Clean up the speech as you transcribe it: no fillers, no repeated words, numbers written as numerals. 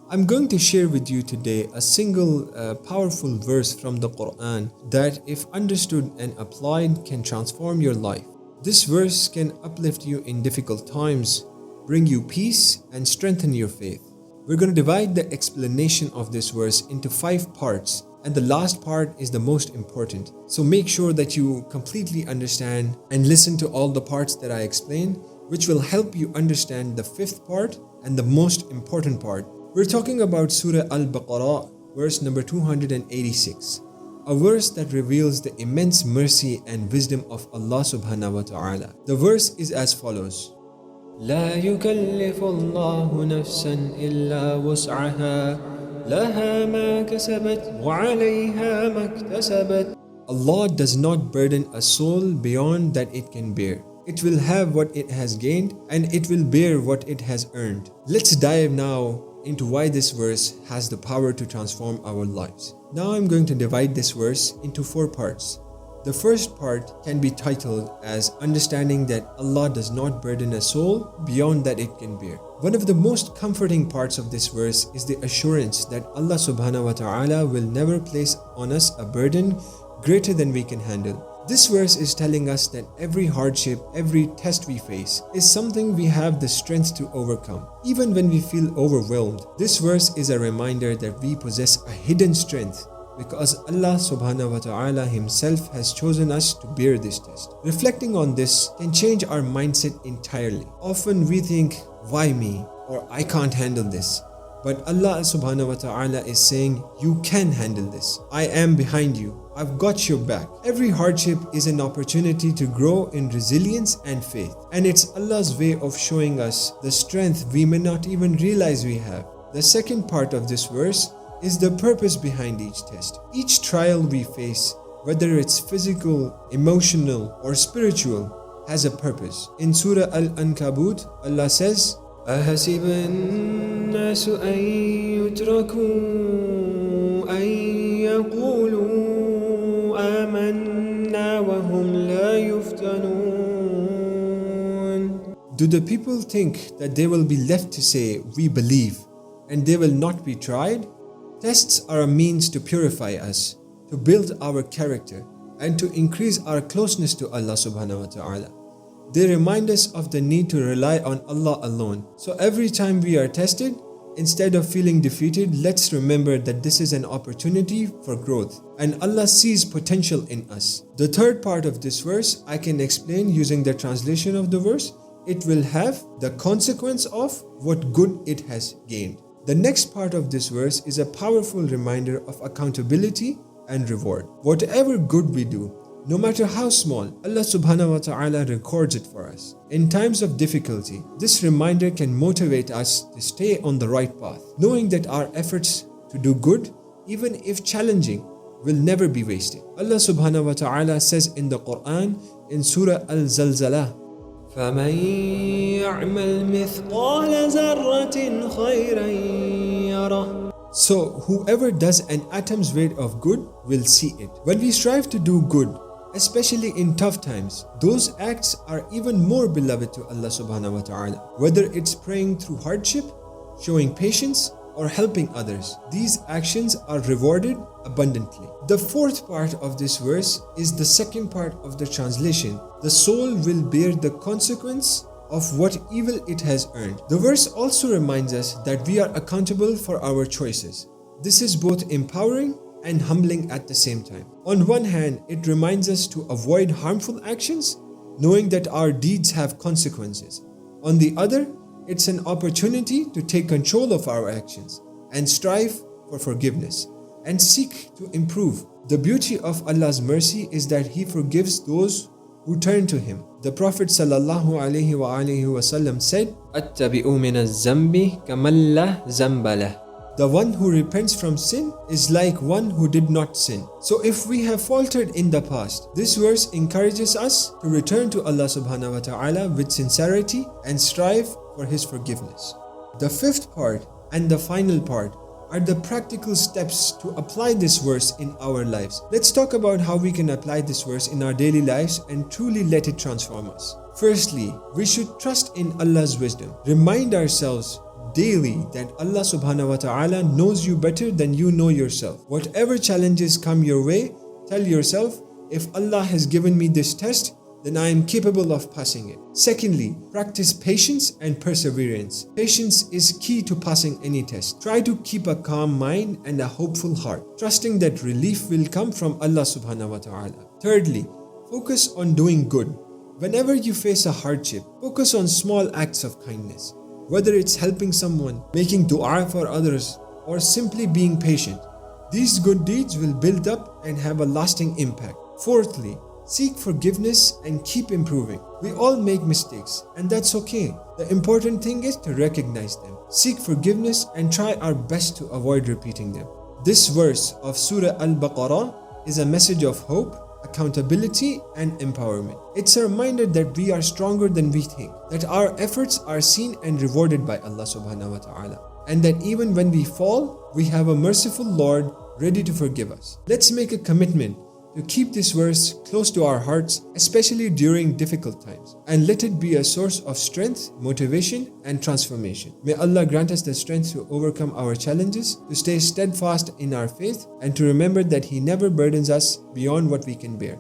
I'm going to share with you today a single powerful verse from the Quran that, if understood and applied, can transform your life. This verse can uplift you in difficult times, bring you peace, and strengthen your faith. We're going to divide the explanation of this verse into 5 parts, and the last part is the most important. So make sure that you completely understand and listen to all the parts that I explain, which will help you understand the 5th part and the most important part. We're talking about Surah Al-Baqarah, verse number 286, a verse that reveals the immense mercy and wisdom of Allah subhanahu wa ta'ala. The verse is as follows. لا يكلف الله نفسا إلا وسعها لها ما كسبت وعليها ما اكتسبت. Allah does not burden a soul beyond that it can bear. It will have what it has gained and it will bear what it has earned. Let's dive now into why this verse has the power to transform our lives. Now I'm going to divide this verse into 4 parts. The first part can be titled as understanding that Allah does not burden a soul beyond that it can bear. One of the most comforting parts of this verse is the assurance that Allah subhanahu wa ta'ala will never place on us a burden greater than we can handle. This verse is telling us that every hardship, every test we face is something we have the strength to overcome. Even when we feel overwhelmed, this verse is a reminder that we possess a hidden strength because Allah subhanahu wa ta'ala himself has chosen us to bear this test. Reflecting on this can change our mindset entirely. Often we think, why me? Or I can't handle this. But Allah subhanahu wa ta'ala is saying, you can handle this. I am behind you. I've got your back. Every hardship is an opportunity to grow in resilience and faith. And it's Allah's way of showing us the strength we may not even realize we have. The second part of this verse is the purpose behind each test. Each trial we face, whether it's physical, emotional, or spiritual, has a purpose. In Surah Al-Ankabut, Allah says, أَحَسِبَ النَّاسُ أَن يُتْرَكُوا أَن يَقُولُوا آمَنَّا وَهُمْ لَا يُفْتَنُونَ. Do the people think that they will be left to say, we believe, and they will not be tried? Tests are a means to purify us, to build our character, and to increase our closeness to Allah subhanahu wa ta'ala. They remind us of the need to rely on Allah alone. So every time we are tested, instead of feeling defeated, let's remember that this is an opportunity for growth, and Allah sees potential in us. The third part of this verse I can explain using the translation of the verse. It will have the consequence of what good it has gained. The next part of this verse is a powerful reminder of accountability and reward. Whatever good we do, no matter how small, Allah subhanahu wa ta'ala records it for us. In times of difficulty, this reminder can motivate us to stay on the right path, knowing that our efforts to do good, even if challenging, will never be wasted. Allah subhanahu wa ta'ala says in the Quran in Surah Al-Zalzalah, فَمَنْ يَعْمَلْ مِثْقَالَ ذَرَّةٍ خَيْرًا يَرَهُ. So whoever does an atom's weight of good will see it. When we strive to do good, especially in tough times, those acts are even more beloved to Allah subhanahu wa ta'ala. Whether it's praying through hardship, showing patience, or helping others, these actions are rewarded abundantly. The fourth part of this verse is the second part of the translation. The soul will bear the consequence of what evil it has earned. The verse also reminds us that we are accountable for our choices. This is both empowering and humbling at the same time. On one hand, it reminds us to avoid harmful actions, knowing that our deeds have consequences. On the other, it's an opportunity to take control of our actions and strive for forgiveness and seek to improve. The beauty of Allah's mercy is that He forgives those who turn to Him. The Prophet ﷺ said, أَتَّبِئُ مِنَ الزَّنْبِ كَمَنْ لَا ذَنْبَ لَهُ. The one who repents from sin is like one who did not sin. So if we have faltered in the past, this verse encourages us to return to Allah subhanahu wa ta'ala with sincerity and strive for His forgiveness. The fifth part and the final part are the practical steps to apply this verse in our lives. Let's talk about how we can apply this verse in our daily lives and truly let it transform us. Firstly, we should trust in Allah's wisdom. Remind ourselves daily that Allah subhanahu wa ta'ala knows you better than you know yourself. Whatever challenges come your way, tell yourself, if Allah has given me this test, then I am capable of passing it. Secondly, practice patience and perseverance. Patience is key to passing any test. Try to keep a calm mind and a hopeful heart, trusting that relief will come from Allah subhanahu wa ta'ala. Thirdly, focus on doing good. Whenever you face a hardship, focus on small acts of kindness. Whether it's helping someone, making dua for others, or simply being patient. These good deeds will build up and have a lasting impact. Fourthly, seek forgiveness and keep improving. We all make mistakes, and that's okay. The important thing is to recognize them, seek forgiveness, and try our best to avoid repeating them. This verse of Surah Al-Baqarah is a message of hope, accountability, and empowerment. It's a reminder that we are stronger than we think, that our efforts are seen and rewarded by Allah subhanahu wa ta'ala, and that even when we fall, we have a merciful Lord ready to forgive us. Let's make a commitment to keep this verse close to our hearts, especially during difficult times, and let it be a source of strength, motivation, and transformation. May Allah grant us the strength to overcome our challenges, to stay steadfast in our faith, and to remember that He never burdens us beyond what we can bear.